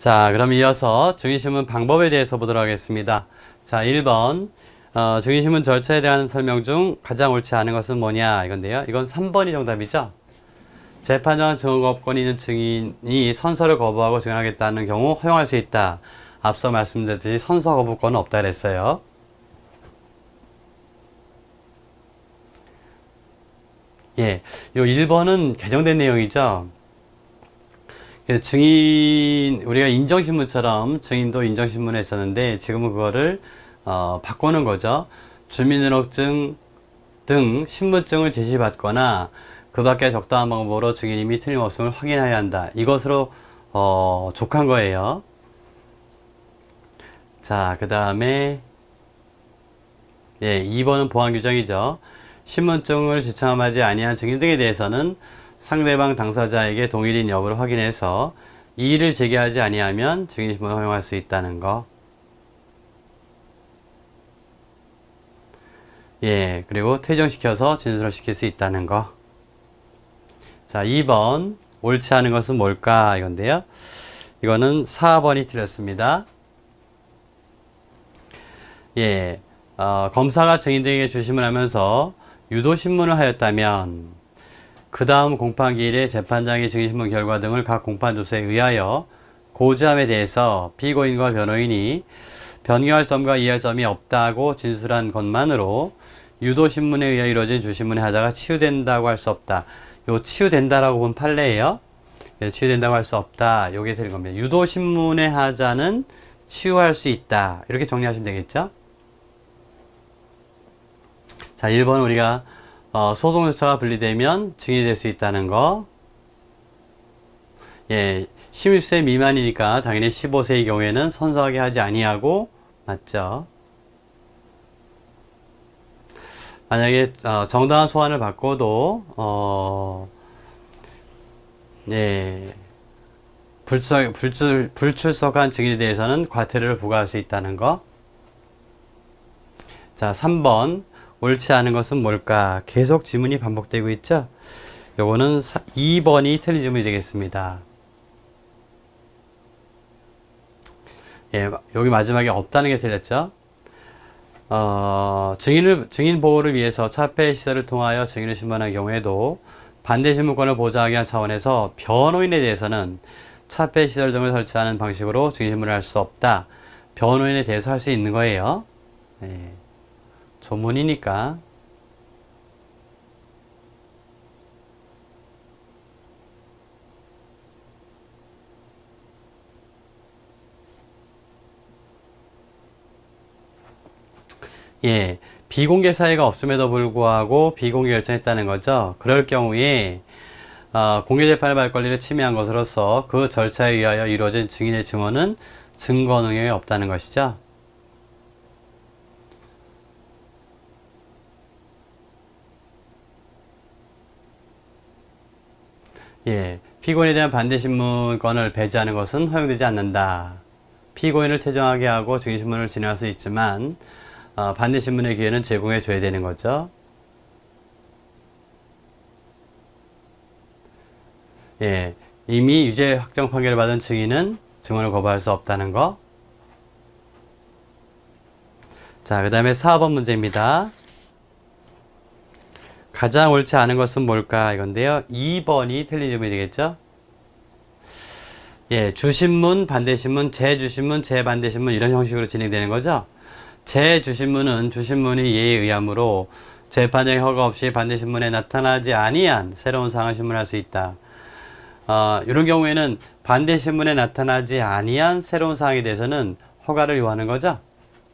자, 그럼 이어서 증인신문 방법에 대해서 보도록 하겠습니다. 자, 1번 증인신문 절차에 대한 설명 중 가장 옳지 않은 것은 뭐냐 이건데요. 이건 3번이 정답이죠. 재판정은 증언과 업권이 있는 증인이 선서를 거부하고 증언하겠다는 경우 허용할 수 있다. 앞서 말씀드렸듯이 선서 거부권은 없다 그랬어요. 예, 요 1번은 개정된 내용이죠. 증인, 우리가 인정신문처럼 증인도 인정신문에 있었는데 지금은 그거를 바꾸는 거죠. 주민등록증 등 신분증을 제시받거나 그 밖에 적당한 방법으로 증인임이 틀림없음을 확인해야 한다. 이것으로 족한 거예요. 자, 그 다음에 예, 2번은 보안 규정이죠. 신분증을 지참하지 아니한 증인 등에 대해서는 상대방 당사자에게 동일인 여부를 확인해서 이의를 제기하지 아니하면 증인신문을 허용할 수 있다는 거. 예, 그리고 퇴정시켜서 진술을 시킬 수 있다는 거. 자, 2번 옳지 않은 것은 뭘까 이건데요. 이거는 4번이 틀렸습니다. 예, 검사가 증인들에게 주심을 하면서 유도신문을 하였다면 그 다음 공판기일에 재판장의 증인신문 결과 등을 각 공판조서에 의하여 고지함에 대해서 피고인과 변호인이 변경할 점과 이해할 점이 없다고 진술한 것만으로 유도신문에 의해 이루어진 주신문의 하자가 치유된다고 할 수 없다. 요 치유된다라고 본 판례예요. 치유된다고 할 수 없다. 요게 될 겁니다. 유도신문의 하자는 치유할 수 있다. 이렇게 정리하시면 되겠죠. 자, 1번 우리가 소송 절차가 분리되면 증인이 될 수 있다는 거. 예, 16세 미만이니까 당연히 15세의 경우에는 선서하게 하지 아니하고 맞죠. 만약에 정당한 소환을 받고도 예, 불출석한 증인에 대해서는 과태료를 부과할 수 있다는 거. 자, 3번 옳지 않은 것은 뭘까? 계속 지문이 반복되고 있죠? 요거는 2번이 틀린 질문이 되겠습니다. 예, 여기 마지막에 없다는 게 틀렸죠? 증인 보호를 위해서 차폐 시설을 통하여 증인을 신문한 경우에도 반대 신문권을 보장하기 위한 차원에서 변호인에 대해서는 차폐 시설 등을 설치하는 방식으로 증인 신문을 할 수 없다. 변호인에 대해서 할 수 있는 거예요. 예. 조문이니까. 예, 비공개 사유가 없음에도 불구하고 비공개 결정했다는 거죠. 그럴 경우에 공개재판을 받을 권리를 침해한 것으로서 그 절차에 의하여 이루어진 증인의 증언은 증거 능력이 없다는 것이죠. 예, 피고인에 대한 반대신문권을 배제하는 것은 허용되지 않는다. 피고인을 퇴정하게 하고 증인신문을 진행할 수 있지만 반대신문의 기회는 제공해 줘야 되는 거죠. 예, 이미 유죄 확정 판결을 받은 증인은 증언을 거부할 수 없다는 거. 자, 그 다음에 4번 문제입니다. 가장 옳지 않은 것은 뭘까 이건데요. 2번이 틀린 질문이 되겠죠. 예, 주신문, 반대신문, 재주신문, 재반대신문 이런 형식으로 진행되는 거죠. 재주신문은 주신문이 예에 의하므로 재판장의 허가 없이 반대신문에 나타나지 아니한 새로운 사항을 신문할 수 있다. 이런 경우에는 반대신문에 나타나지 아니한 새로운 사항에 대해서는 허가를 요하는 거죠.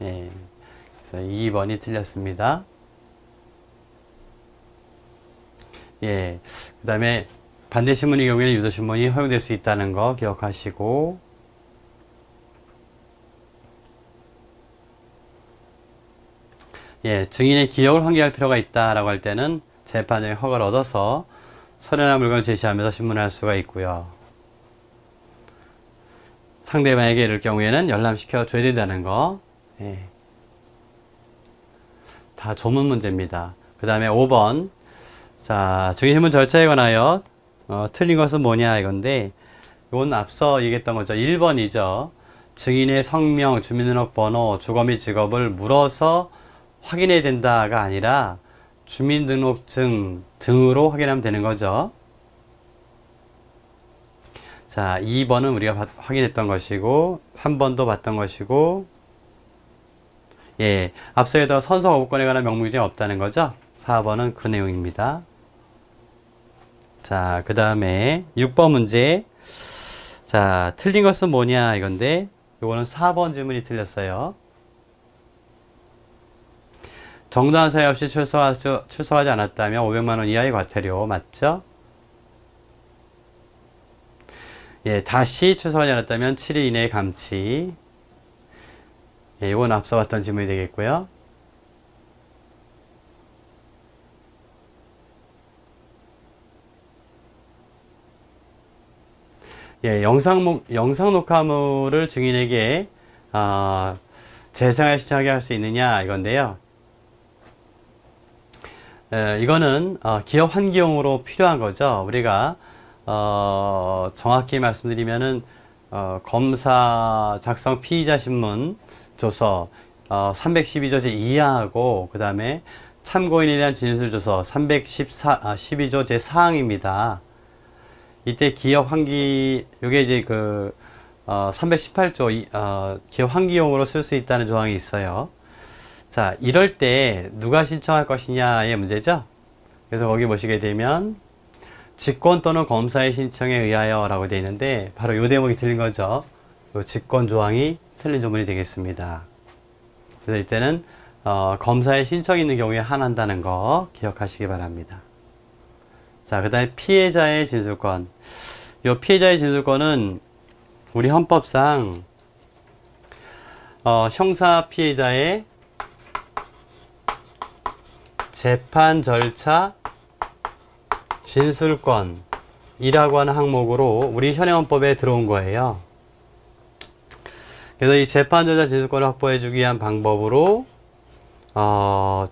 예, 그래서 2번이 틀렸습니다. 예, 그 다음에 반대신문의 경우에는 유도신문이 허용될 수 있다는 거 기억하시고, 예, 증인의 기억을 환기할 필요가 있다라고 할 때는 재판장의 허가를 얻어서 서류나 물건을 제시하면서 신문할 수가 있고요. 상대방에게 이럴 경우에는 열람시켜 줘야 된다는 거. 예, 다 조문 문제입니다. 그 다음에 5번. 자, 증인신문 절차에 관하여 틀린 것은 뭐냐 이건데 이건 앞서 얘기했던 거죠. 1번이죠. 증인의 성명, 주민등록번호, 주거 및 직업을 물어서 확인해야 된다가 아니라 주민등록증 등으로 확인하면 되는 거죠. 자, 2번은 우리가 확인했던 것이고 3번도 봤던 것이고, 예, 앞서에도 선서 거부권에 관한 명문규정이 없다는 거죠. 4번은 그 내용입니다. 자, 그 다음에 6번 문제. 자, 틀린 것은 뭐냐 이건데, 이거는 4번 질문이 틀렸어요. 정당한 사유 없이 출석하지 않았다면 500만 원 이하의 과태료, 맞죠? 예, 다시 출석하지 않았다면 7일 이내의 감치. 예, 이건 앞서 봤던 질문이 되겠고요. 예, 영상 녹화물을 증인에게 재생을 신청하게 할 수 있느냐 이건데요. 이거는 기업 환기용으로 필요한 거죠. 우리가 정확히 말씀드리면은 검사 작성 피의자 신문 조서 312조 제2항하고 그 다음에 참고인에 대한 진술 조서 312조 제4항입니다. 이때 기업 환기, 요게 이제 318조 기업 환기용으로 쓸 수 있다는 조항이 있어요. 자, 이럴 때 누가 신청할 것이냐의 문제죠. 그래서 거기 보시게 되면 직권 또는 검사의 신청에 의하여 라고 되어 있는데, 바로 요 대목이 틀린 거죠. 요 직권 조항이 틀린 조문이 되겠습니다. 그래서 이때는 검사의 신청이 있는 경우에 한한다는 거 기억하시기 바랍니다. 자, 그 다음에 피해자의 진술권. 요 피해자의 진술권은 우리 헌법상 형사 피해자의 재판 절차 진술권이라고 하는 항목으로 우리 현행헌법에 들어온 거예요. 그래서 이 재판 절차 진술권을 확보해 주기 위한 방법으로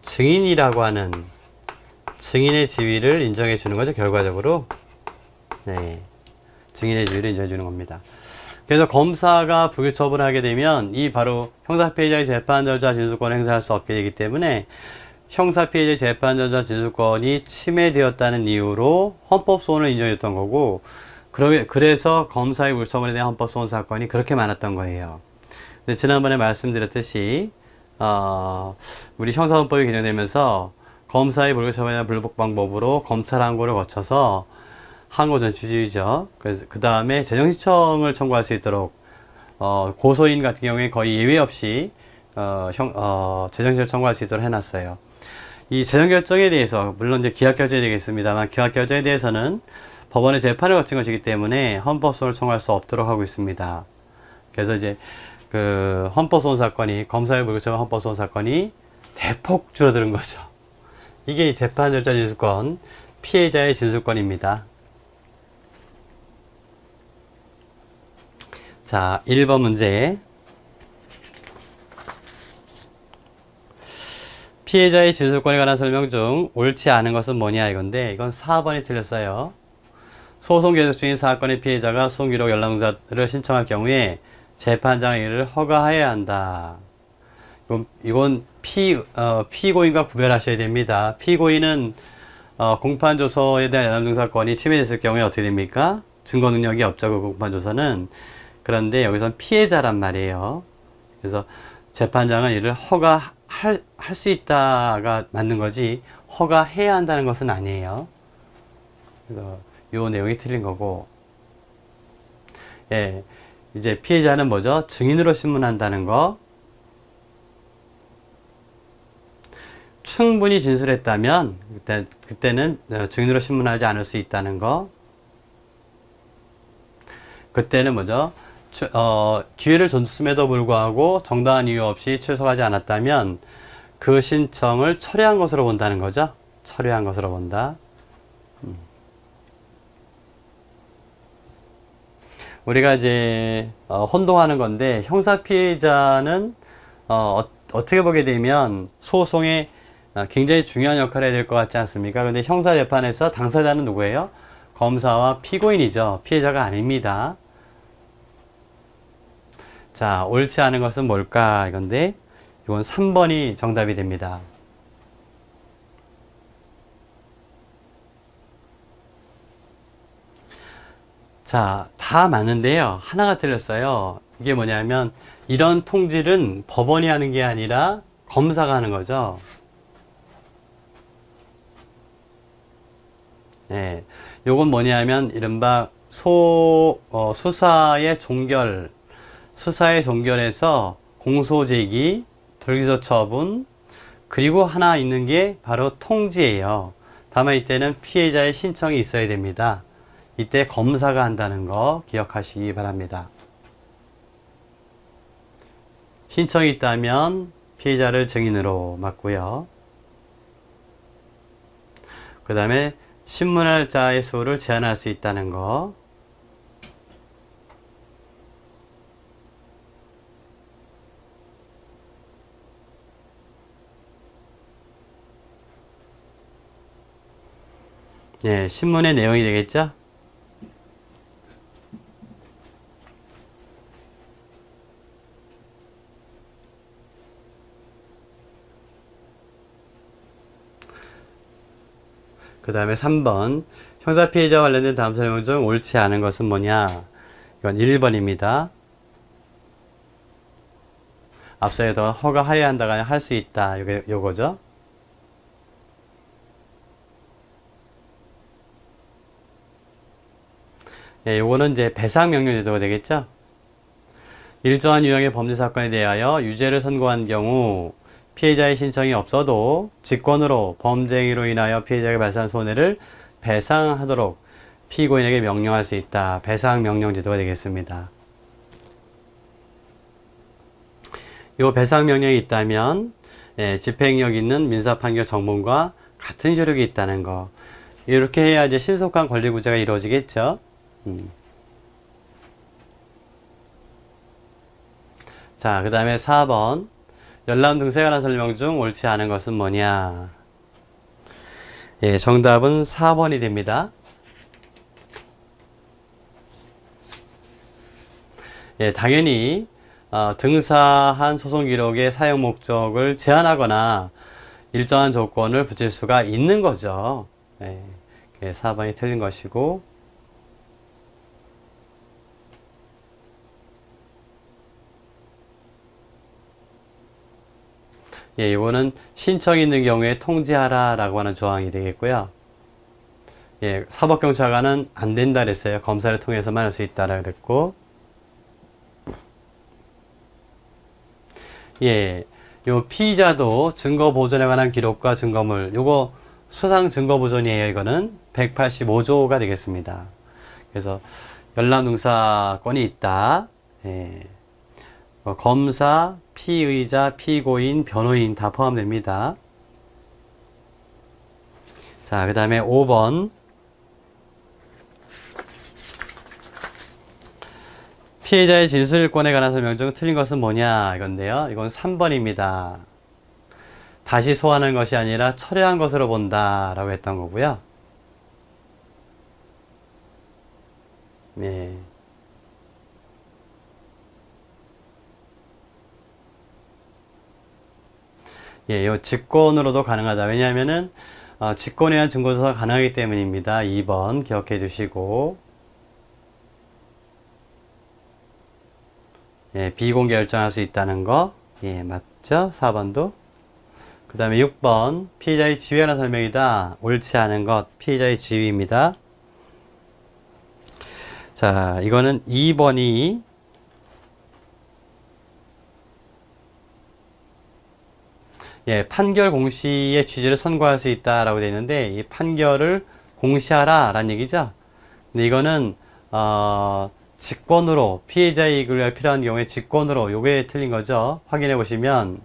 증인이라고 하는 증인의 지위를 인정해 주는 거죠. 결과적으로. 네, 증인의 지위를 인정해 주는 겁니다. 그래서 검사가 불기소 처분을 하게 되면 이 바로 형사 피해자의 재판 절차 진술권을 행사할 수 없게 되기 때문에 형사 피해자의 재판 절차 진술권이 침해되었다는 이유로 헌법 소원을 인정했던 거고, 그래서 검사의 불처분에 대한 헌법 소원 사건이 그렇게 많았던 거예요. 근데 지난번에 말씀드렸듯이 우리 형사헌법이 개정되면서 검사의 불기소처분에 대한 불복 방법으로 검찰 항고를 거쳐서 항고 전취주의죠. 그래서 그 다음에 재정신청을 청구할 수 있도록 고소인 같은 경우에 거의 예외 없이 재정신청을 청구할 수 있도록 해놨어요. 이 재정결정에 대해서, 물론 이제 기각결정이 되겠습니다만, 기각결정에 대해서는 법원의 재판을 거친 것이기 때문에 헌법소원을 청구할 수 없도록 하고 있습니다. 그래서 이제 그 헌법소원 사건이, 검사의 불기소처분 헌법소원 사건이 대폭 줄어드는 거죠. 이게 재판 절차 진술권, 피해자의 진술권입니다. 자, 1번 문제. 피해자의 진술권에 관한 설명 중 옳지 않은 것은 뭐냐 이건데, 이건 4번이 틀렸어요. 소송 계속 중인 사건의 피해자가 소송 기록 연락응사를 신청할 경우에 재판장이 이를 허가해야 한다. 이건 피고인과 구별하셔야 됩니다. 피고인은 공판조서에 대한 연락응사권이 침해됐을 경우에 어떻게 됩니까? 증거 능력이 없죠, 그 공판조서는. 그런데 여기선 피해자란 말이에요. 그래서 재판장은 이를 허가할 수 있다가 맞는 거지, 허가해야 한다는 것은 아니에요. 그래서 요 내용이 틀린 거고, 예, 이제 피해자는 뭐죠? 증인으로 신문한다는 거. 충분히 진술했다면 그때는 증인으로 신문하지 않을 수 있다는 거. 그때는 뭐죠? 기회를 줬음에도 불구하고 정당한 이유 없이 출석하지 않았다면 그 신청을 철회한 것으로 본다는 거죠. 철회한 것으로 본다. 우리가 이제 혼동하는 건데, 형사 피해자는 어떻게 보게 되면 소송에 굉장히 중요한 역할을 해야 될 것 같지 않습니까? 근데 형사 재판에서 당사자는 누구예요? 검사와 피고인이죠. 피해자가 아닙니다. 자, 옳지 않은 것은 뭘까? 이건데, 이건 3번이 정답이 됩니다. 자, 다 맞는데요. 하나가 틀렸어요. 이게 뭐냐면, 이런 통지는 법원이 하는 게 아니라 검사가 하는 거죠. 네. 요건 뭐냐면, 이른바 수사의 종결, 수사의 종결에서 공소제기, 불기소 처분, 그리고 하나 있는 게 바로 통지예요. 다만 이때는 피해자의 신청이 있어야 됩니다. 이때 검사가 한다는 거 기억하시기 바랍니다. 신청이 있다면 피해자를 증인으로 맞고요. 그 다음에 신문할 자의 수를 제한할 수 있다는 거. 예, 신문의 내용이 되겠죠? 그 다음에 3번. 형사피해자와 관련된 다음 설명 중 옳지 않은 것은 뭐냐? 이건 1번입니다. 앞서에도 허가하여야 한다가 할 수 있다. 요거죠. 예, 요거는 이제 배상명령제도가 되겠죠. 일정한 유형의 범죄사건에 대하여 유죄를 선고한 경우 피해자의 신청이 없어도 직권으로 범죄 행위로 인하여 피해자에게 발생한 손해를 배상하도록 피고인에게 명령할 수 있다. 배상명령제도가 되겠습니다. 요 배상명령이 있다면 집행력 있는 민사판결 정문과 같은 효력이 있다는 거. 이렇게 해야 이제 신속한 권리구제가 이루어지겠죠. 자, 그 다음에 4번. 열람 등세에 관한 설명 중 옳지 않은 것은 뭐냐? 예, 정답은 4번이 됩니다. 예, 당연히 등사한 소송 기록의 사용 목적을 제한하거나 일정한 조건을 붙일 수가 있는 거죠. 예, 4번이 틀린 것이고, 예, 이거는 신청이 있는 경우에 통지하라 라고 하는 조항이 되겠고요. 예, 사법경찰관은 안 된다 그랬어요. 검사를 통해서만 할 수 있다라 그랬고, 예, 요 피의자도 증거 보존에 관한 기록과 증거물, 요거 수상 증거 보존이에요. 이거는 185조가 되겠습니다. 그래서 열람등사권이 있다. 예. 검사, 피의자, 피고인, 변호인 다 포함됩니다. 자, 그 다음에 5번. 피해자의 진술권에 관한 설명 중 틀린 것은 뭐냐? 이건데요. 이건 3번입니다. 다시 소환한 것이 아니라 철회한 것으로 본다 라고 했던 거고요. 네. 예, 요 직권으로도 가능하다. 왜냐하면은 직권에 의한 증거조사가 가능하기 때문입니다. 2번 기억해 주시고, 예, 비공개 결정할 수 있다는 거, 예, 맞죠? 4번도. 그 다음에 6번 피해자의 지위에 관한 설명이다. 옳지 않은 것, 피해자의 지위입니다. 자, 이거는 2번이 예, 판결 공시의 취지를 선고할 수 있다라고 되어 있는데, 이 판결을 공시하라 라는 얘기죠. 근데 이거는 직권으로, 피해자의 이익을 위해 필요한 경우에 직권으로, 요게 틀린 거죠. 확인해 보시면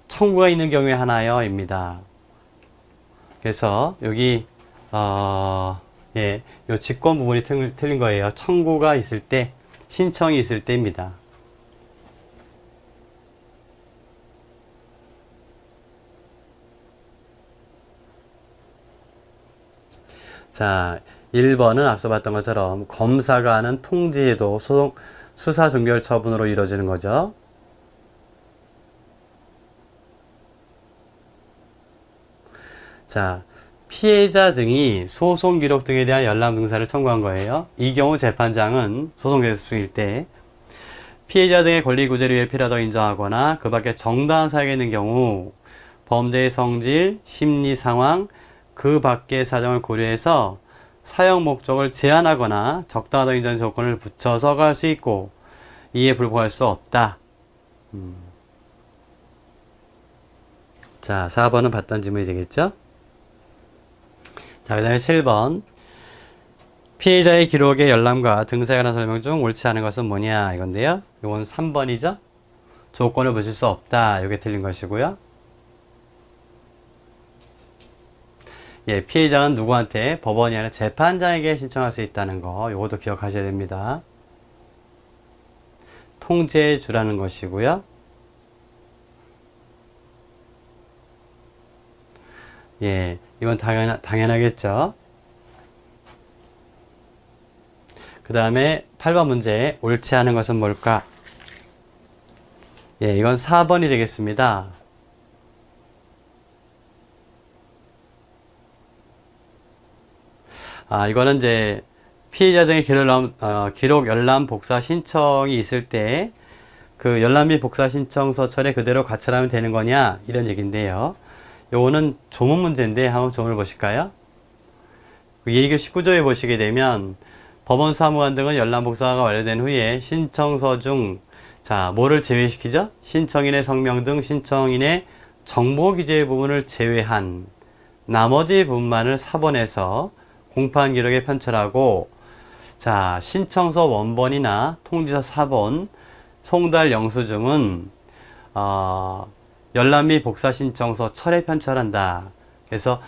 청구가 있는 경우에 하나요 입니다. 그래서 여기 예, 요 직권 부분이 틀린 거예요. 청구가 있을 때, 신청이 있을 때입니다. 자, 1번은 앞서 봤던 것처럼 검사가 하는 통지에도 수사 종결 처분으로 이루어지는 거죠. 자, 피해자 등이 소송 기록 등에 대한 열람 등사를 청구한 거예요. 이 경우 재판장은 소송 계속 중일 때 피해자 등의 권리 구제를 위해 필요하다고 인정하거나 그 밖에 정당한 사유가 있는 경우 범죄의 성질, 심리 상황, 그 밖의 사정을 고려해서 사용 목적을 제한하거나 적당하다고 인정한 조건을 붙여서 허가할 수 있고 이에 불복할 수 없다. 자, 4번은 봤던 질문이 되겠죠? 자, 그 다음에 7번. 피해자의 기록의 열람과 등사에 관한 설명 중 옳지 않은 것은 뭐냐 이건데요. 이건 3번이죠. 조건을 붙일 수 없다. 이게 틀린 것이고요. 예, 피해자는 누구한테? 법원이 아니라 재판장에게 신청할 수 있다는 거. 이것도 기억하셔야 됩니다. 통지해 주라는 것이고요. 예, 이건 당연하겠죠. 그 다음에 8번 문제, 옳지 않은 것은 뭘까? 예, 이건 4번이 되겠습니다. 이거는 이제 피해자 등의 기록 열람 복사 신청이 있을 때 그 열람 및 복사 신청서 처리에 그대로 가처하면 되는 거냐 이런 얘기인데요. 요거는 조문 문제인데 한번 조문을 보실까요? 예의교 19조에 보시게 되면 법원 사무관 등은 열람 복사가 완료된 후에 신청서 중 뭐를 제외시키죠? 신청인의 성명 등 신청인의 정보 기재 부분을 제외한 나머지 부분만을 사본해서 공판 기록에 편철하고 신청서 원본이나 통지서 사본, 송달 영수증은 열람 및 복사 신청서 철에 편철한다. 그래서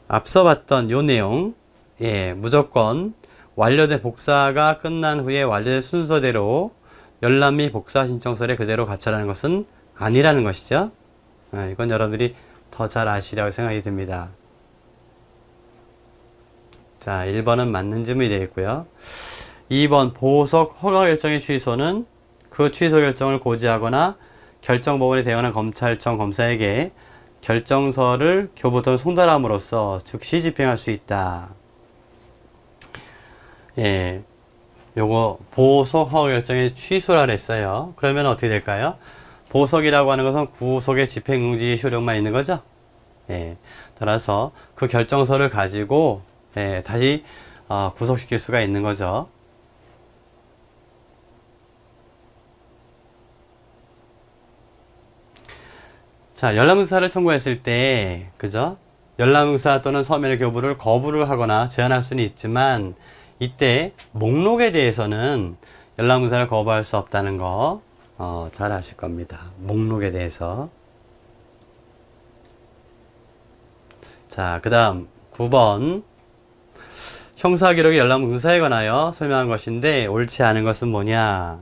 앞서 봤던 요 내용, 예, 무조건 완료된 복사가 끝난 후에 완료된 순서대로 열람 및 복사 신청서에 그대로 가처하는 것은 아니라는 것이죠. 이건 여러분들이 더 잘 아시리라고 생각이 듭니다. 자, 1번은 맞는 질문이 되겠고요. 2번 보석 허가 결정의 취소는 그 취소 결정을 고지하거나 결정 법원에 대응하는 검찰청 검사에게 결정서를 교부토를 송달함으로써 즉시 집행할 수 있다. 예, 요거 보석 허가 결정의 취소라 그랬어요. 그러면 어떻게 될까요? 보석이라고 하는 것은 구속의 집행금지 효력만 있는 거죠. 예, 따라서 그 결정서를 가지고 다시 구속시킬 수가 있는 거죠. 자, 열람응사를 청구했을 때, 그죠? 열람응사 또는 서면의 교부를 거부를 하거나 제한할 수는 있지만, 이때 목록에 대해서는 열람응사를 거부할 수 없다는 거, 잘 아실 겁니다. 목록에 대해서. 자, 그 다음 9번. 형사기록의 열람응사에 관하여 설명한 것인데, 옳지 않은 것은 뭐냐?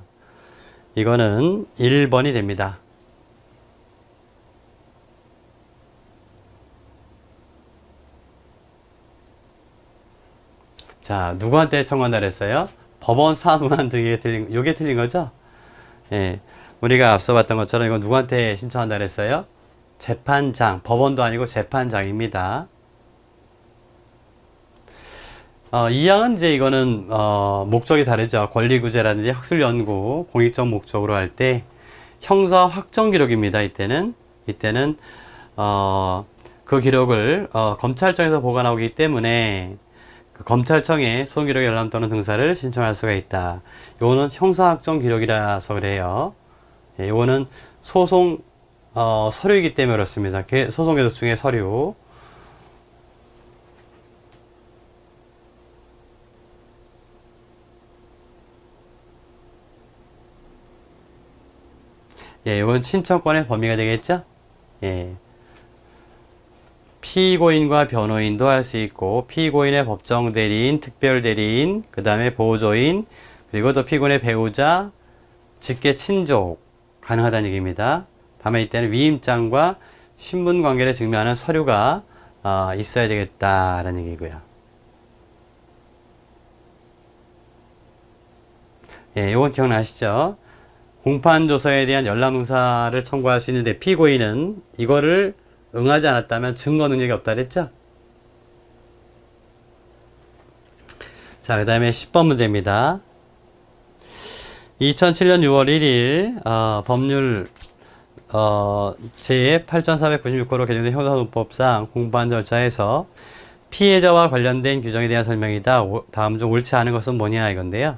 이거는 1번이 됩니다. 자, 누구한테 청구한다 그랬어요? 법원 사무관 등에게 요게 틀린 거죠? 예. 우리가 앞서 봤던 것처럼 이건 누구한테 신청한다 그랬어요? 재판장, 법원도 아니고 재판장입니다. 이 항은 이제 이거는, 목적이 다르죠. 권리구제라든지 학술연구, 공익적 목적으로 할 때, 형사 확정 기록입니다. 이때는, 그 기록을, 검찰청에서 보관하고 있기 때문에, 검찰청에 소송기록 열람 또는 등사를 신청할 수가 있다. 요거는 형사확정 기록이라서 그래요. 예, 요거는 소송 서류이기 때문에 그렇습니다. 소송 계속 중에 서류. 예, 요건 신청권의 범위가 되겠죠? 예. 피고인과 변호인도 할 수 있고 피고인의 법정대리인, 특별대리인, 그 다음에 보조인, 그리고 또 피고인의 배우자, 직계 친족 가능하다는 얘기입니다. 다만 이때는 위임장과 신분관계를 증명하는 서류가 있어야 되겠다라는 얘기고요. 예, 요건 기억나시죠? 공판조서에 대한 열람응사를 청구할 수 있는데 피고인은 이거를 응하지 않았다면 증거 능력이 없다 그랬죠? 자, 그 다음에 10번 문제입니다. 2007년 6월 1일 법률 제8496호로 개정된 형사소송법상 공판 절차에서 피해자와 관련된 규정에 대한 설명이다. 다음 중 옳지 않은 것은 뭐냐 이건데요.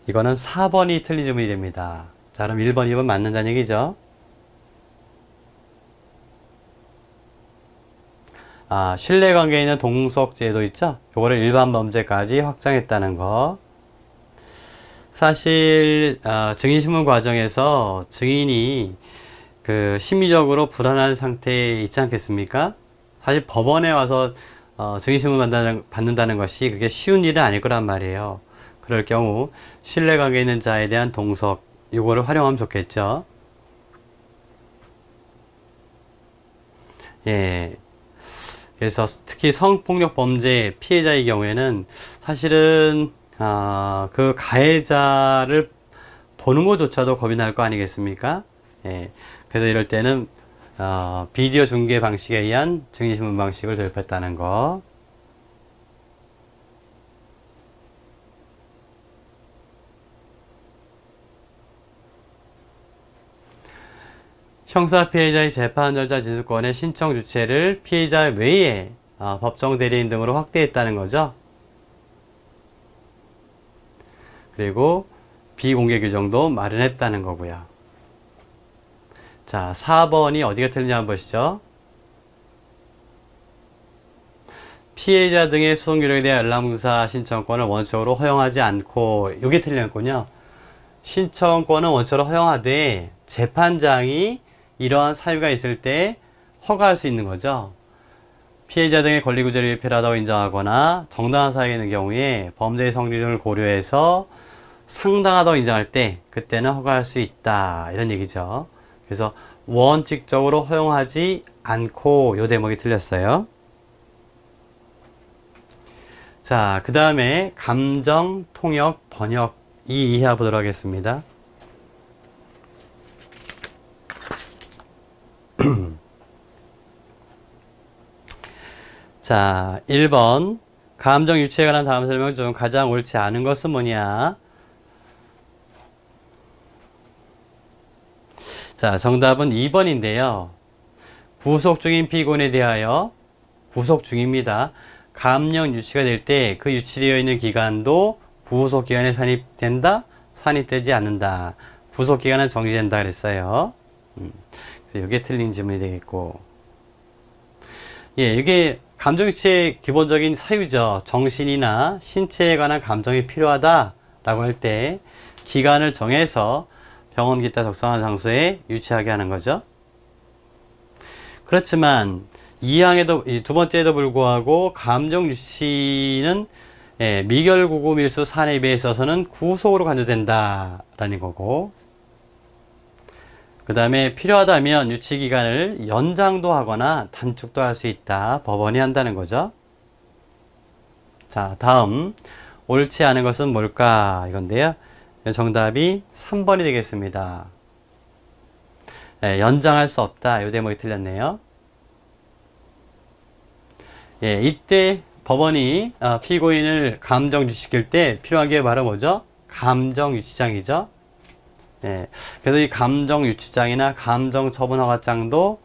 이거는 4번이 틀린 질문이 됩니다. 자, 그럼 1번, 2번 맞는다는 얘기죠. 신뢰관계에 있는 동석제도 있죠? 요거를 일반 범죄까지 확장했다는 거. 사실 증인신문 과정에서 증인이 그 심리적으로 불안한 상태에 있지 않겠습니까? 사실 법원에 와서 증인신문 받는다는 것이 그게 쉬운 일은 아닐 거란 말이에요. 그럴 경우 신뢰관계 있는 자에 대한 동석 요거를 활용하면 좋겠죠. 예. 그래서 특히 성폭력 범죄 피해자의 경우에는 사실은 그 가해자를 보는 것조차도 겁이 날 거 아니겠습니까? 예. 그래서 이럴 때는 비디오 중계 방식에 의한 증인신문 방식을 도입했다는 거. 형사 피해자의 재판 절차 진술권의 신청 주체를 피해자 외에 법정 대리인 등으로 확대했다는 거죠. 그리고 비공개 규정도 마련했다는 거고요. 자, 4번이 어디가 틀리냐 한번 보시죠. 피해자 등의 소송 기록에 대한 열람응사 신청권을 원칙적으로 허용하지 않고, 이게 틀렸군요. 신청권은 원칙적으로 허용하되 재판장이 이러한 사유가 있을 때 허가할 수 있는 거죠. 피해자 등의 권리구제를 필요하다고 인정하거나 정당한 사유가 있는 경우에 범죄의 성질을 고려해서 상당하다고 인정할 때 그때는 허가할 수 있다 이런 얘기죠. 그래서 원칙적으로 허용하지 않고 요 대목이 틀렸어요. 자, 그 다음에 감정, 통역, 번역 이 이해 보도록 하겠습니다. 자, 1번 감정 유치에 관한 다음 설명 중 가장 옳지 않은 것은 뭐냐? 자, 정답은 2번인데요. 구속 중인 피고인에 대하여 구속 중입니다. 감령 유치가 될 때 그 유치되어 있는 기간도 구속기간에 산입된다? 산입되지 않는다. 구속기간은 정지된다 그랬어요. 이게 틀린 질문이 되겠고. 예, 이게 감정유치의 기본적인 사유죠. 정신이나 신체에 관한 감정이 필요하다라고 할 때 기간을 정해서 병원 기타 적성한 장소에 유치하게 하는 거죠. 그렇지만 이 두 번째에도 불구하고 감정유치는 미결구금일수 산입에 있어서는 구속으로 간주된다라는 거고, 그 다음에 필요하다면 유치기간을 연장도 하거나 단축도 할 수 있다. 법원이 한다는 거죠. 자, 다음 옳지 않은 것은 뭘까 이건데요. 정답이 3번이 되겠습니다. 연장할 수 없다. 이 대목이 틀렸네요. 예, 이때 법원이 피고인을 감정유치시킬 때 필요한 게 바로 뭐죠? 감정유치장이죠. 예, 그래서 이 감정유치장이나 감정처분허가장도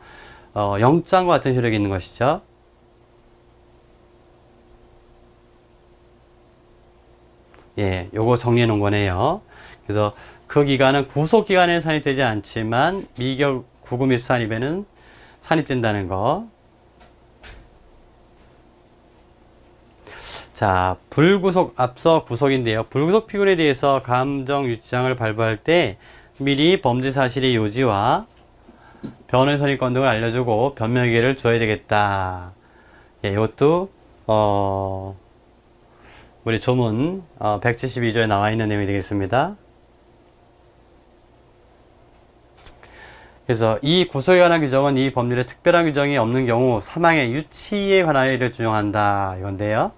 영장과 같은 효력이 있는 것이죠. 예, 요거 정리해 놓은 거네요. 그래서 그 기간은 구속기간에는 산입되지 않지만 미결 구금일수 산입에는 산입된다는 거. 자, 불구속 앞서 구속인데요. 불구속 피고인에 대해서 감정유치장을 발부할 때 미리 범죄 사실의 요지와 변호인 선임권 등을 알려주고 변명 기회를 줘야 되겠다. 예, 이것도 우리 조문 172조에 나와 있는 내용이 되겠습니다. 그래서 이 구속에 관한 규정은 이 법률에 특별한 규정이 없는 경우 사망의 유치에 관한 일을 준용한다 이건데요.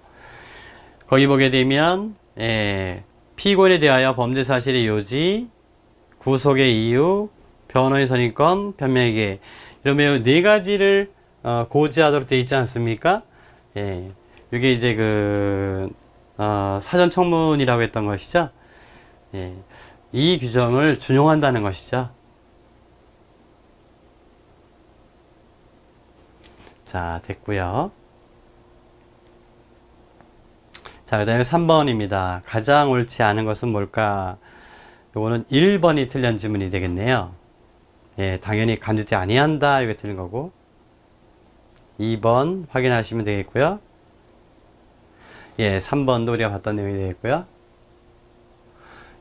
거기 보게 되면 피고인에 대하여 범죄 사실의 요지, 구속의 이유, 변호인 선임권, 변명에게 이러면 네 가지를 고지하도록 되어 있지 않습니까? 예, 이게 이제 사전 청문이라고 했던 것이죠. 예, 이 규정을 준용한다는 것이죠. 자, 됐고요. 자, 그 다음에 3번입니다. 가장 옳지 않은 것은 뭘까? 요거는 1번이 틀린 질문이 되겠네요. 예, 당연히 간주되지 아니한다. 이게 틀린 거고. 2번 확인하시면 되겠고요. 예, 3번도 우리가 봤던 내용이 되겠고요.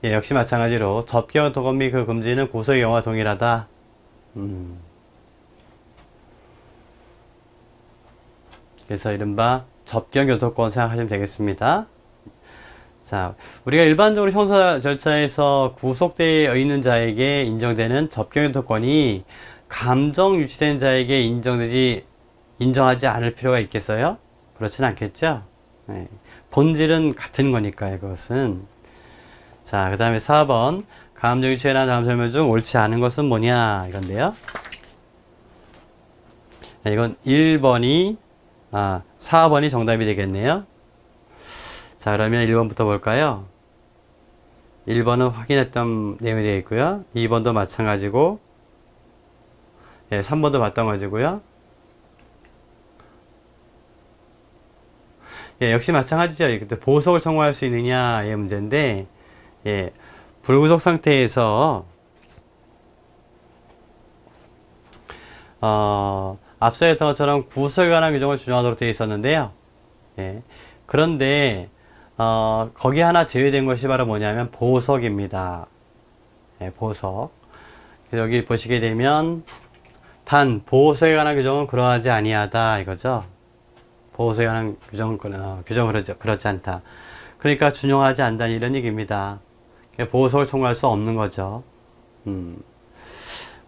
예, 역시 마찬가지로 접경 도건 및 그 금지는 고소의 경우와 동일하다. 그래서 이른바 접경 교토권 생각하시면 되겠습니다. 자, 우리가 일반적으로 형사 절차에서 구속되어 있는 자에게 인정되는 접경 교토권이 감정 유치된 자에게 인정하지 않을 필요가 있겠어요? 그렇진 않겠죠? 네. 본질은 같은 거니까요, 그것은. 자, 그 다음에 4번. 감정 유치에 대한 다음 설명 중 옳지 않은 것은 뭐냐? 이건데요. 네, 이건 4번이 정답이 되겠네요. 자, 그러면 1번부터 볼까요? 1번은 확인했던 내용이 되어 있고요. 2번도 마찬가지고, 예, 3번도 마찬가지고요. 예, 역시 마찬가지죠. 그때 보석을 청구할 수 있느냐의 문제인데, 예, 불구속 상태에서, 앞서 했던 것처럼 구속에 관한 규정을 준용하도록 되어 있었는데요. 예, 그런데, 거기 하나 제외된 것이 바로 뭐냐면 보석입니다. 예, 보석. 여기 보시게 되면, 단, 보석에 관한 규정은 그러하지 아니하다, 이거죠. 보호소에 관한 규정은 그렇지 않다. 그러니까 준용하지 않는다 이런 얘기입니다. 보호소를 청구할 수 없는 거죠.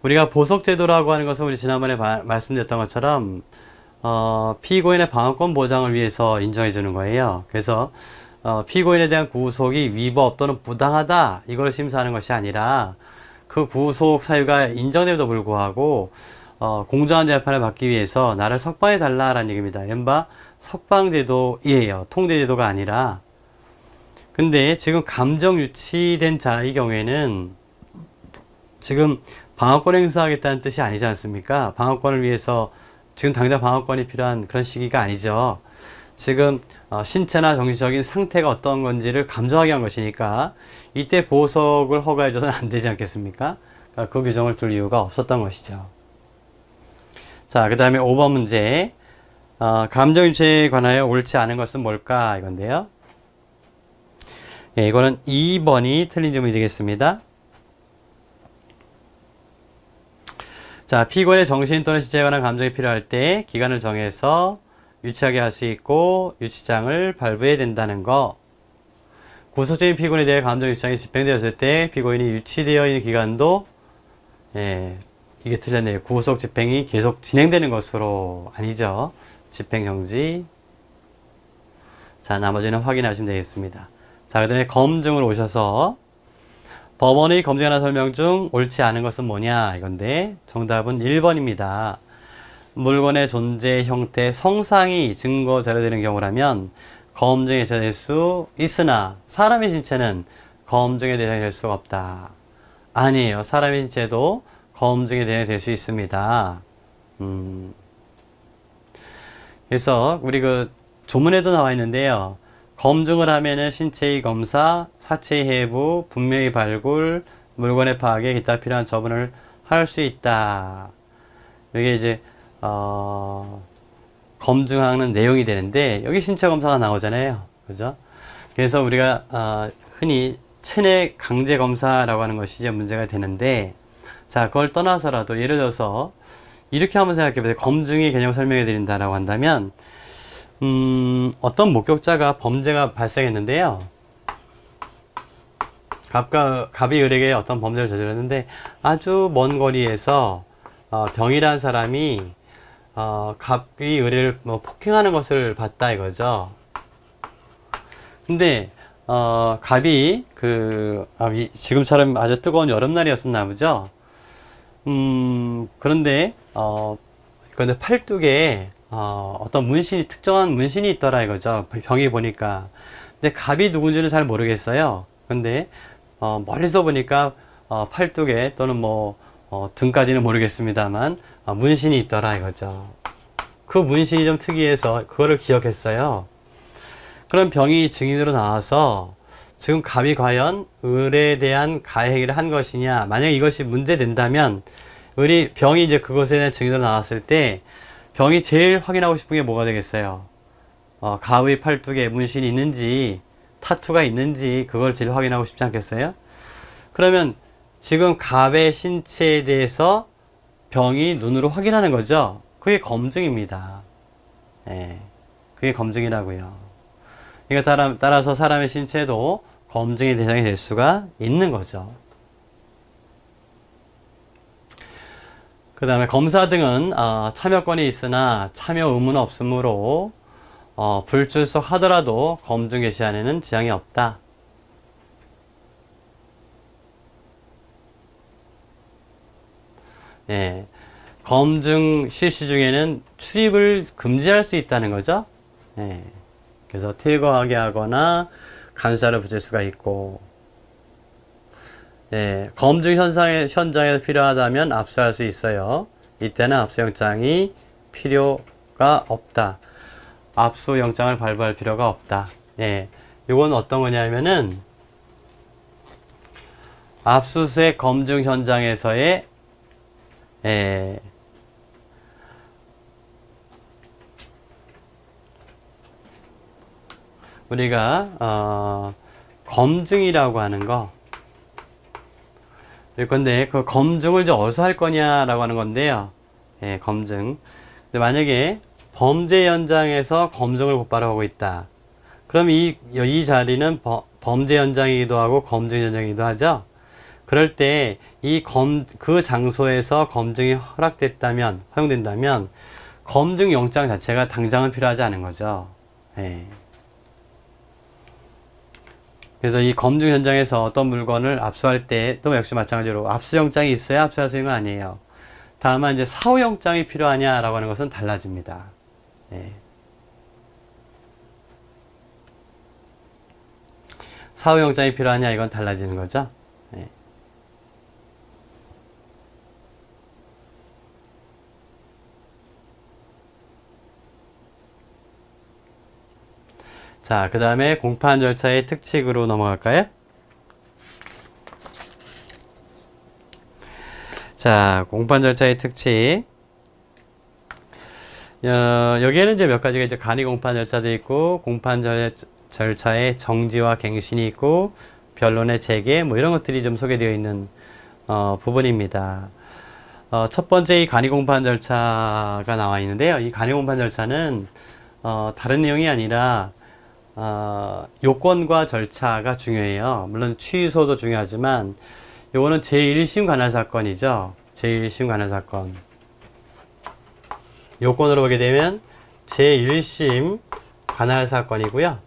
우리가 보석제도라고 하는 것은 우리 지난번에 말씀드렸던 것처럼 피고인의 방어권 보장을 위해서 인정해 주는 거예요. 그래서 피고인에 대한 구속이 위법 또는 부당하다 이걸 심사하는 것이 아니라 그 구속 사유가 인정됨에도 불구하고 공정한 재판을 받기 위해서 나를 석방해 달라라는 얘기입니다. 이른바 석방제도이에요. 통제제도가 아니라. 근데 지금 감정 유치된 자의 경우에는 지금 방어권 행사하겠다는 뜻이 아니지 않습니까? 방어권을 위해서 지금 당장 방어권이 필요한 그런 시기가 아니죠. 지금 신체나 정신적인 상태가 어떤 건지를 감정하게 한 것이니까 이때 보석을 허가해줘서는 안 되지 않겠습니까? 그러니까 그 규정을 둘 이유가 없었던 것이죠. 자, 그 다음에 5번 문제. 감정유체에 관하여 옳지 않은 것은 뭘까? 이건데요. 예, 이거는 2번이 틀린 질문이 되겠습니다. 자, 피고인의 정신 또는 신체에 관한 감정이 필요할 때 기간을 정해서 유치하게 할 수 있고 유치장을 발부해야 된다는 거. 구속적인 피고인에 대해 감정 유치장이 집행되었을 때 피고인이 유치되어 있는 기간도 이게 틀렸네요. 구속 집행이 계속 진행되는 것으로 아니죠. 집행정지. 자, 나머지는 확인하시면 되겠습니다. 자, 그 다음에 검증을 오셔서 법원의 검증하는 설명 중 옳지 않은 것은 뭐냐 이건데 정답은 1번입니다. 물건의 존재, 형태, 성상이 증거 자료되는 경우라면 검증에 제외될 수 있으나 사람의 신체는 검증의 대상이 될 수가 없다. 아니에요. 사람의 신체도 검증의 대상이 될 수 있습니다. 그래서 우리 조문에도 나와 있는데요. 검증을 하면은 신체의 검사, 사체의 해부, 분명히 발굴, 물건의 파악에 기타 필요한 처분을 할 수 있다. 이게 이제 검증하는 내용이 되는데 여기 신체 검사가 나오잖아요. 그죠? 그래서 우리가 흔히 체내 강제 검사라고 하는 것이 이제 문제가 되는데 자, 그걸 떠나서라도 예를 들어서 이렇게 한번 생각해 보세요. 검증의 개념을 설명해 드린다라고 한다면 어떤 목격자가 범죄가 발생했는데요. 갑이 을에게 어떤 범죄를 저질렀는데 아주 먼 거리에서 병이라는 사람이 갑이 을을 폭행하는 것을 봤다 이거죠. 근데 갑이 지금처럼 아주 뜨거운 여름날이었었나 보죠. 그런데 팔뚝에 어떤 문신이, 특정한 문신이 있더라 이거죠. 병이 보니까. 근데 갑이 누군지는 잘 모르겠어요. 근데 멀리서 보니까 팔뚝에 또는 등까지는 모르겠습니다만 문신이 있더라 이거죠. 그 문신이 좀 특이해서 그거를 기억했어요. 그런 병이 증인으로 나와서 지금 갑이 과연 을에 대한 가해 행위를 한 것이냐, 만약 이것이 문제된다면 병이 이제 그것에 대한 증인으로 나왔을 때 병이 제일 확인하고 싶은 게 뭐가 되겠어요? 갑의 팔뚝에 문신이 있는지, 타투가 있는지, 그걸 제일 확인하고 싶지 않겠어요? 그러면 지금 갑의 신체에 대해서 병이 눈으로 확인하는 거죠. 그게 검증입니다. 예, 그게 검증이라고요. 그러니까 따라서 사람의 신체도 검증의 대상이 될 수가 있는 거죠. 그 다음에 검사 등은 참여권이 있으나 참여 의무는 없으므로 불출석하더라도 검증 개시안에는 지장이 없다. 예, 검증 실시 중에는 출입을 금지할 수 있다는 거죠. 예, 그래서 퇴거하게 하거나 간수사를 붙일 수가 있고, 예, 검증 현장에서 필요하다면 압수할 수 있어요. 이때는 압수영장이 필요가 없다. 압수영장을 발부할 필요가 없다. 예, 이건 어떤 거냐면은 압수수색 검증 현장에서의 우리가 검증이라고 하는 거, 근데 그 검증을 이제 어디서 할 거냐라고 하는 건데요. 예, 검증. 근데 만약에 범죄 현장에서 검증을 곧바로 하고 있다. 그럼 이 자리는 범죄 현장이기도 하고 검증 현장이기도 하죠. 그럴 때 그 장소에서 검증이 허용된다면 검증 영장 자체가 당장은 필요하지 않은 거죠. 예. 그래서 이 검증 현장에서 어떤 물건을 압수할 때 또 역시 마찬가지로 압수영장이 있어야 압수할 수 있는 건 아니에요. 다만 이제 사후영장이 필요하냐라고 하는 것은 달라집니다. 예. 사후영장이 필요하냐, 이건 달라지는 거죠. 예. 자, 그 다음에 공판 절차의 특칙으로 넘어갈까요? 자, 공판 절차의 특칙. 여기에는 이제 몇 가지가 간이 공판 절차도 있고, 공판 절차의 정지와 갱신이 있고, 변론의 재개, 이런 것들이 좀 소개되어 있는, 부분입니다. 첫 번째 이 간이 공판 절차가 나와 있는데요. 이 간이 공판 절차는, 다른 내용이 아니라, 요건과 절차가 중요해요. 물론 취소도 중요하지만 요거는 제1심 관할 사건이죠. 제1심 관할 사건. 요건으로 보게 되면 제1심 관할 사건이고요.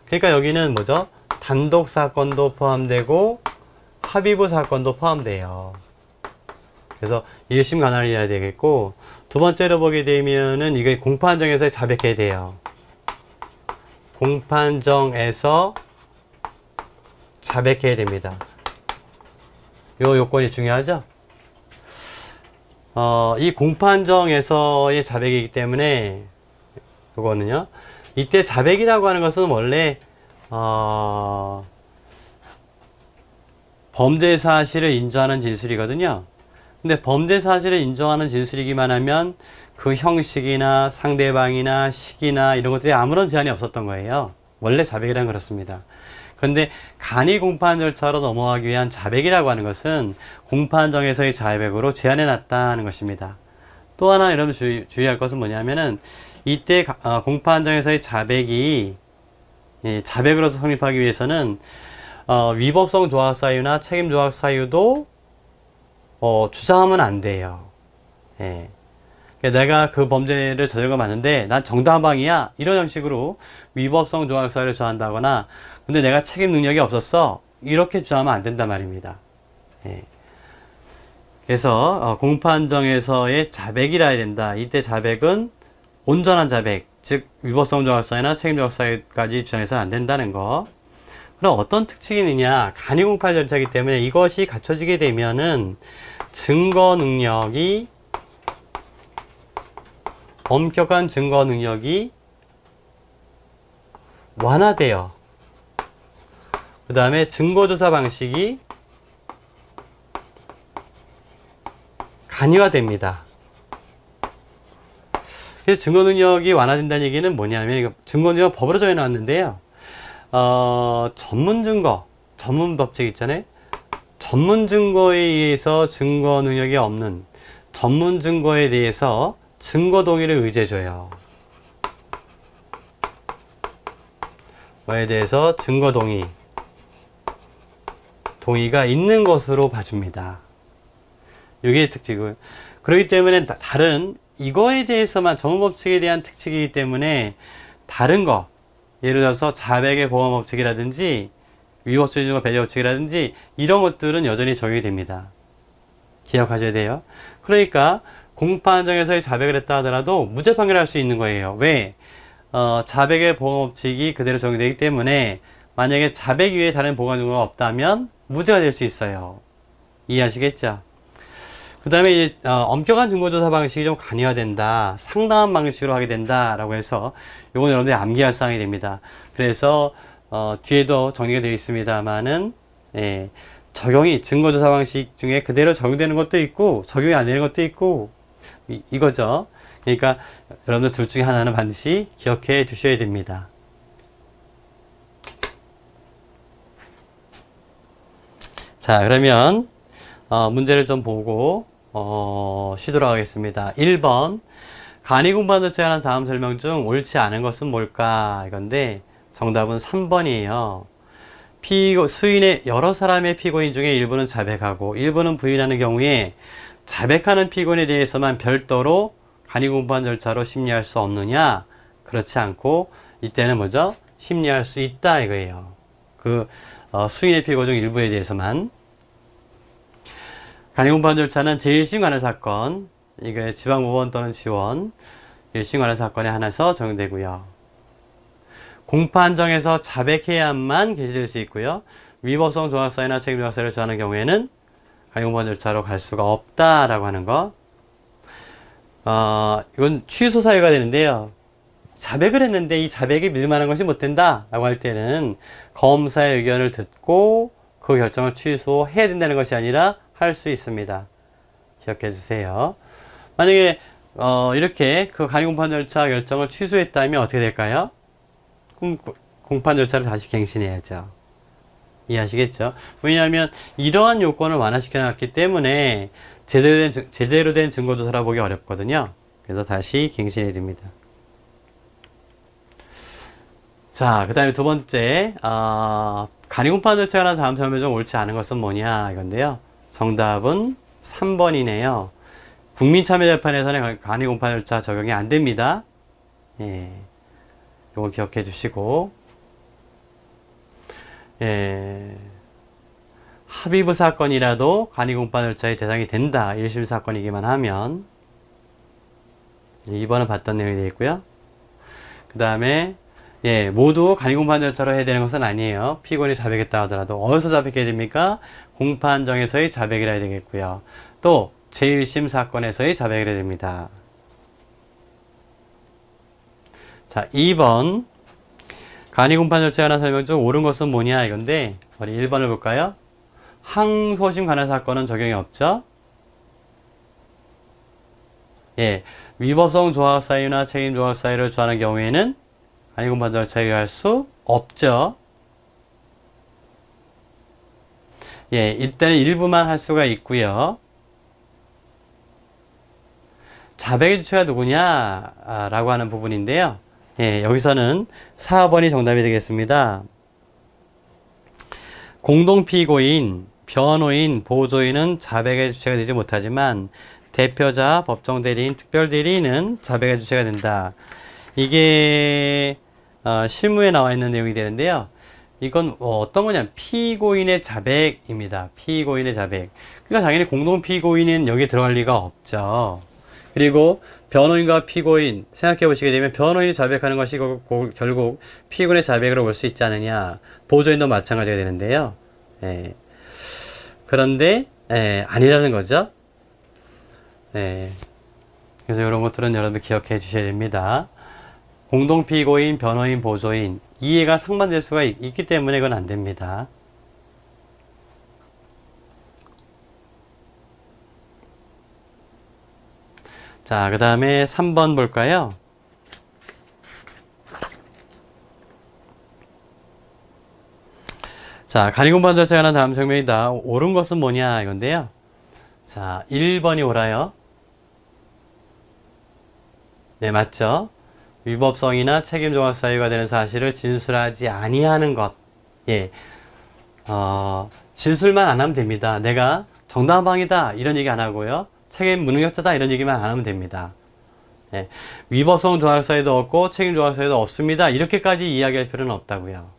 그러니까 여기는 뭐죠? 단독 사건도 포함되고 합의부 사건도 포함돼요. 그래서 1심 관할이어야 되겠고, 두 번째로 보게 되면은 이게 공판정에서 자백해야 돼요. 공판정에서 자백해야 됩니다. 요 요건이 중요하죠? 이 공판정에서의 자백이기 때문에, 요거는요, 이때 자백이라고 하는 것은 원래, 범죄 사실을 인정하는 진술이거든요. 근데 범죄 사실을 인정하는 진술이기만 하면 그 형식이나 상대방이나 시기나 이런 것들이 아무런 제한이 없었던 거예요. 원래 자백이란 그렇습니다. 그런데 간이 공판 절차로 넘어가기 위한 자백이라고 하는 것은 공판정에서의 자백으로 제한해 놨다는 것입니다. 또 하나 여러분 주의할 것은 뭐냐면은 이때 공판정에서의 자백이 자백으로서 성립하기 위해서는 위법성 조학 사유나 책임 조학 사유도 주장하면 안 돼요. 예. 내가 그 범죄를 저지른 거 맞는데 난 정당방위야, 이런 형식으로 위법성 조항사유를 주장한다거나, 근데 내가 책임 능력이 없었어, 이렇게 주장하면 안 된단 말입니다. 예. 그래서 공판정에서의 자백이라 해야 된다. 이때 자백은 온전한 자백, 즉 위법성 조항사유나 책임 조항사유까지 주장해서는 안 된다는 거. 그럼 어떤 특징이 있느냐? 간이공판 절차이기 때문에 이것이 갖춰지게 되면은 증거 능력이, 엄격한 증거 능력이 완화돼요. 그 다음에 증거조사 방식이 간이화됩니다. 그래서 증거 능력이 완화된다는 얘기는 뭐냐면, 증거 능력 법으로 정해놨는데요. 전문 증거, 전문 법칙 있잖아요. 전문 증거에 의해서 증거 능력이 없는 전문 증거에 대해서 증거 동의를 의제해줘요. 뭐에 대해서 증거 동의가 있는 것으로 봐줍니다. 이게 특징이고요. 그렇기 때문에 다른 이거에 대해서만, 전문 법칙에 대한 특징이기 때문에 다른 거, 예를 들어서 자백의 보호 법칙이라든지 위법성 증거 배제 법칙이라든지 이런 것들은 여전히 적용이 됩니다. 기억하셔야 돼요. 그러니까 공판정에서의 자백을 했다 하더라도 무죄 판결할 수 있는 거예요. 왜? 자백의 보호 법칙이 그대로 적용되기 때문에 만약에 자백 이외에 다른 보관 증거가 없다면 무죄가 될 수 있어요. 이해하시겠죠? 그 다음에 이제 엄격한 증거조사 방식이 좀 간이화된다, 상당한 방식으로 하게 된다라고 해서 이건 여러분들이 암기할 사항이 됩니다. 그래서 뒤에도 정리가 되어 있습니다만은, 예, 적용이 증거조사 방식 중에 그대로 적용되는 것도 있고 적용이 안 되는 것도 있고, 이거죠. 그러니까 여러분들 둘 중에 하나는 반드시 기억해 주셔야 됩니다. 자, 그러면 문제를 좀 보고 쉬도록 하겠습니다. 1번, 간이공판을 제한한 다음 설명 중 옳지 않은 것은 뭘까? 이건데 정답은 3번이에요. 수인의 여러 사람의 피고인 중에 일부는 자백하고 일부는 부인하는 경우에 자백하는 피고인에 대해서만 별도로 간이공판 절차로 심리할 수 없느냐? 그렇지 않고 이때는 뭐죠? 심리할 수 있다 이거예요. 수인의 피고 중 일부에 대해서만. 간이공판 절차는 제1심 관할 사건, 이게 지방법원 또는 지원 1심 관할 사건에 한해서 적용되고요. 공판정에서 자백해야만 개시될 수 있고요. 위법성 조항사유나 책임 조항사유를 주하는 경우에는 간이공판 절차로 갈 수가 없다라고 하는 거. 이건 취소 사유가 되는데요. 자백을 했는데 이 자백이 믿을만한 것이 못 된다 라고 할 때는 검사의 의견을 듣고 그 결정을 취소해야 된다는 것이 아니라 할 수 있습니다. 기억해 주세요. 만약에 이렇게 그 간이공판 절차 결정을 취소했다면 어떻게 될까요? 그럼 공판 절차를 다시 갱신해야죠. 이해하시겠죠? 왜냐하면 이러한 요건을 완화시켜 놨기 때문에 제대로 된 증거조사라 보기 어렵거든요. 그래서 다시 갱신해야 됩니다. 자, 그 다음에 두 번째, 간이공판 절차가 난 다음 설명 중 옳지 않은 것은 뭐냐 이건데요. 정답은 3번이네요. 국민참여재판에서는 간이공판 절차 적용이 안 됩니다. 예, 이거 기억해 주시고, 예, 합의부 사건이라도 간이공판 절차의 대상이 된다. 1심 사건이기만 하면. 2번은 봤던 내용이 되어 있고요. 그 다음에 예, 모두 간이공판 절차로 해야 되는 것은 아니에요. 피고인이 자백했다 하더라도 어디서 자백해야 됩니까? 공판정에서의 자백이라 해야 되겠고요. 또 제1심 사건에서의 자백을 해야 됩니다. 자, 2번 간이공판 절차에 관한 설명 중 옳은 것은 뭐냐 이건데 우리 1번을 볼까요? 항소심 관할 사건은 적용이 없죠. 예, 위법성 조항 사유나 책임 조항 사유를 주하는 경우에는 간이공판 절차에 의할 수 없죠. 예, 일단은 일부만 할 수가 있고요. 자백의 주체가 누구냐 라고 하는 부분인데요. 예, 여기서는 4번이 정답이 되겠습니다. 공동피고인, 변호인, 보조인은 자백의 주체가 되지 못하지만 대표자, 법정 대리인, 특별 대리인은 자백의 주체가 된다. 이게 실무에 나와 있는 내용이 되는데요. 이건 어떤 거냐? 피고인의 자백입니다. 피고인의 자백. 그러니까 당연히 공동 피고인은 여기 들어갈 리가 없죠. 그리고 변호인과 피고인 생각해 보시게 되면 변호인이 자백하는 것이 결국 피고인의 자백으로 볼 수 있지 않느냐. 보조인도 마찬가지가 되는데요. 예. 그런데 아니라는 거죠. 예. 그래서 이런 것들은 여러분 기억해 주셔야 됩니다. 공동 피고인, 변호인, 보조인 이해가 상반될 수가 있기 때문에 그건 안 됩니다. 자, 그 다음에 3번 볼까요? 자, 간이공판 절차에 관한 다음 설명이다. 옳은 것은 뭐냐 이건데요. 자, 1번이 옳아요. 네, 맞죠? 위법성이나 책임조각 사유가 되는 사실을 진술하지 아니하는 것. 예. 진술만 안 하면 됩니다. 내가 정당방위다 이런 얘기 안 하고요. 책임 무능력자다 이런 얘기만 안 하면 됩니다. 예. 위법성 조각 사유도 없고 책임 조각 사유도 없습니다. 이렇게까지 이야기할 필요는 없다고요.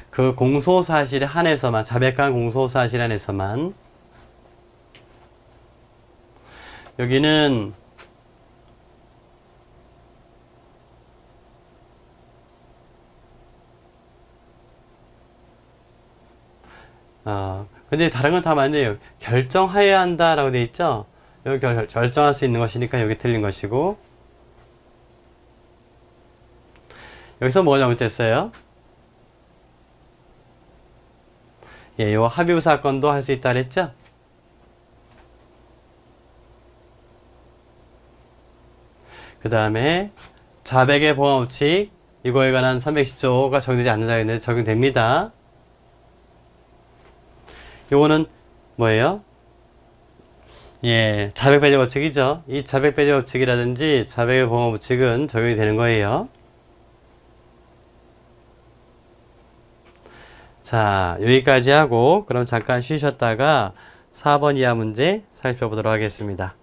그 공소사실에 한해서만, 자백한 공소사실에 한해서만, 여기는 근데 다른 건 다 맞네요. 결정하여야 한다라고 돼 있죠? 여기 결정할 수 있는 것이니까 여기 틀린 것이고, 여기서 뭐가 잘못됐어요? 예, 요 합의부 사건도 할 수 있다 그랬죠? 그 다음에 자백의 보호원칙 이거에 관한 310조가 적용되지 않는다 했는데 적용됩니다. 요거는 뭐예요? 예, 자백 배제 법칙이죠. 이 자백 배제 법칙이라든지 자백의 보호 법칙은 적용이 되는 거예요. 자, 여기까지 하고 그럼 잠깐 쉬셨다가 4번 이하 문제 살펴보도록 하겠습니다.